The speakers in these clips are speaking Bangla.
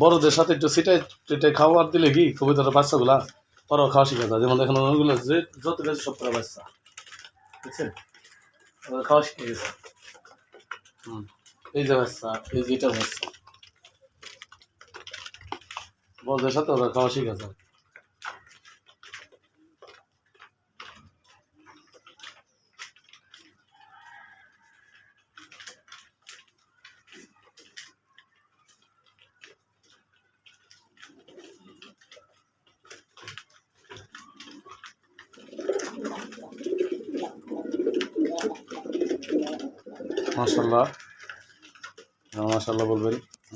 বড়দের সাথে একটু সিটাই টিটাই খাওয়ার দিলে কি কবিতার বাচ্চাগুলা ওরাও খাওয়া শিখে যায়। যেমন দেখেন ওইগুলো যে যত গেছে সব করা বাচ্চা, বুঝছেন, ওরা খাওয়া শিখে গেছে। এই যে বাচ্চা, এই যে এটা বাচ্চা, বড়দের সাথে ওরা খাওয়া শিখে যায়। মাশাল্লাহ, মাশাল্লাহ বলবেন,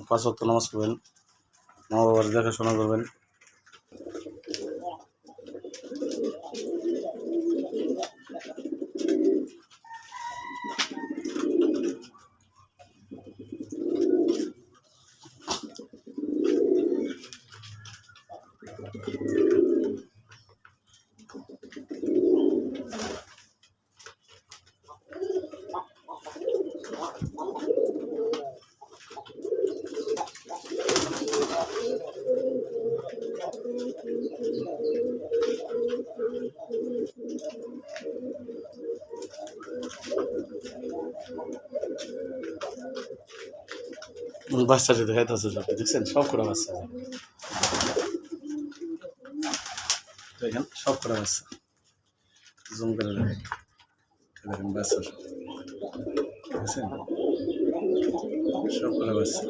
5 ওয়াক্ত নামাজ পড়বেন, মা বাবার দেখাশোনা করবেন। বাচ্চাটি দেখাইতেছে সব, দেখছেন সব কটা বাচ্চা, দেখেন সব কটা বাচ্চা, জুম করে দেখেন বাচ্চা সব, দেখছেন সব কটা বাচ্চা,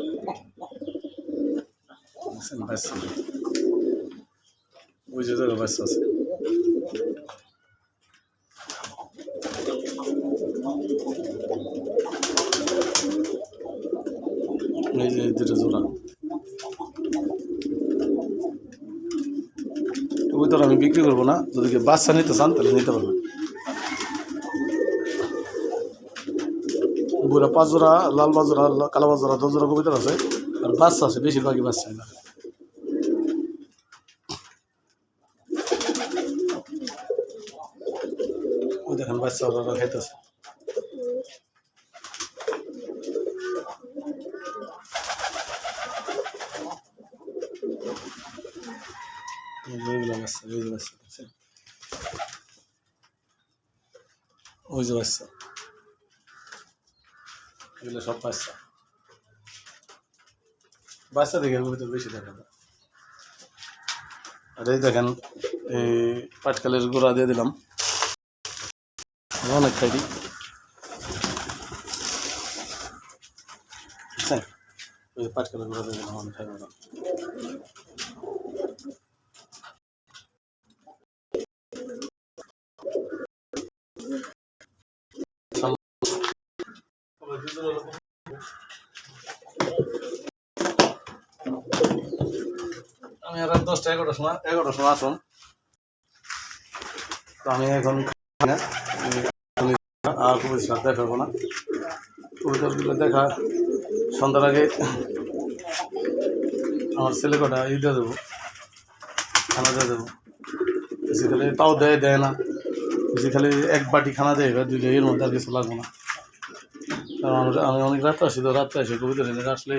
দেখছেন বাচ্চা, ওই যে বাচ্চা আছে। এই যে দুটো জোড়া কবুতর আমি বিক্রি করবো না, যদি বাচ্চা নিতে চান তাহলে নিতে পারবেন। বুড়া 5 জোড়া, লাল বাজোড়া, কালো বাজোড়া 10 জোড়া কবুতর আছে, আর বাচ্চা আছে বেশিরভাগই বাচ্চা না। ওই দেখেন বাচ্চা ওরা খাইতেছে। ওই যে বাচ্চা, এগুলো সব বাচ্চা, বাচ্চা দেখে কবিতা বেশি দেখা যায়। আর এই দেখেন এই পাটকালের গোড়া দিয়ে দিলাম, অনেক খাইটি, বুঝছেন, ওই পাটকালের গোড়া দিয়ে দিলাম অনেক খাইটি। আমি আর 10টা 11টার সময় আসুন, তো আমি এখন আর কবিতার সাথে দেখাবো না, কবিতাগুলো দেখা সন্ধ্যার আগে আমার ছেলে কটা দিয়ে দেবো, খানা দিয়ে দেবো। বেশি খালি তাও দেয় না, বেশি খালি 1 বাটি খানা দেয়, এবার 2 এর মধ্যে আর কিছু লাগবো না। কারণ আমি অনেক রাত্রে আসি, তো রাত্রে আসি কবিতা নিয়ে আসলে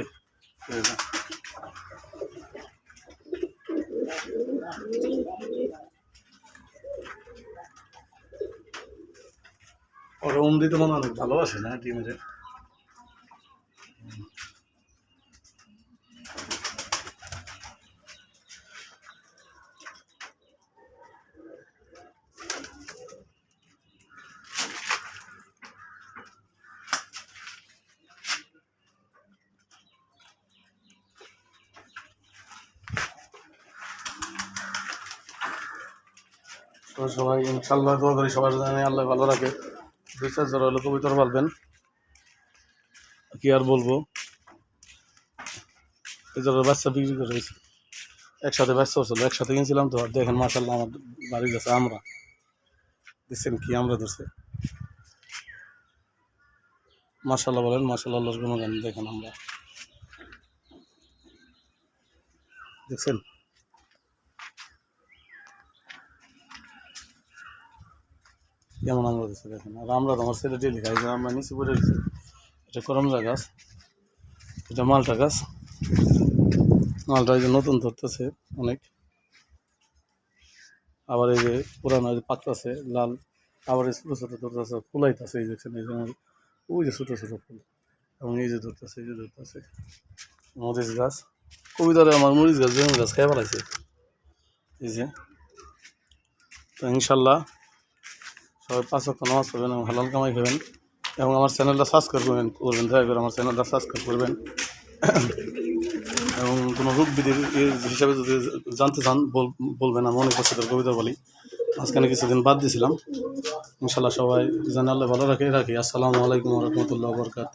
ওরা দিতে মনে অনেক ভালোবাসে না টিমের। সবাই ইনশাল্লাহ দোয়া করি সবার জন্য আল্লাহ ভালো রাখে। 2-4 জোড়া হলো কবুতর পালবেন, কি আর বলবো। এই জোড়ার বাচ্চা বিক্রি করে হয়েছে, একসাথে বাচ্চা হচ্ছিল, একসাথে কিনছিলাম তো। আর দেখেন মাশাল্লাহ আমার বাড়ি গেছে আমরা, দেখছেন কি আমরা ধরছে, মাশাল্লাহ বলেন, মাশাল্লাহ আল্লাহর গুণগান দেখেন আমরা, দেখছেন কেমন আমরা দিচ্ছে দেখেন। আর আমরা তো আমার ছেলে ডেলি খাই, আমরা নিচে পড়ে দিচ্ছি। এটা করমজা গাছ, এটা মালটা গাছ, মালটা এই যে নতুন ধরতেছে অনেক, আবার এই যে পুরানো যে পাকতেছে লাল, আবার এই ছোটো ছোটো ধরতেছে ফুলাইতেছে, এই দেখছেন এই যে ওই যে ছোটো ছোটো ফুল, এবং এই যে ধরতেছে, এই যে ধরতেছে মরিচ গাছ। কবিতারে আমার মরিচ গাছ বেগুন গাছ খেয়ে ফেলাইছে এই যে। তো ইনশাল্লাহ সবাই 5 ওয়াক্ত নামাজ পড়বেন এবং হালাল কামাই খাবেন, এবং আমার চ্যানেলটা সাবস্ক্রাইব করবেন দয়া করে আমার চ্যানেলটা সাবস্ক্রাইব করবেন। এবং কোনো রোগ বিধির হিসাবে যদি জানতে চান বলবেন, আমি অনেক বছর কবিতা বলি, মাঝখানে কিছুদিন বাদ দিয়েছিলাম। ইনশাল্লাহ সবাই জানে আল্লাহ ভালো রাখি। আসসালামু আলাইকুম রহমতুল্লাহ বরকাত।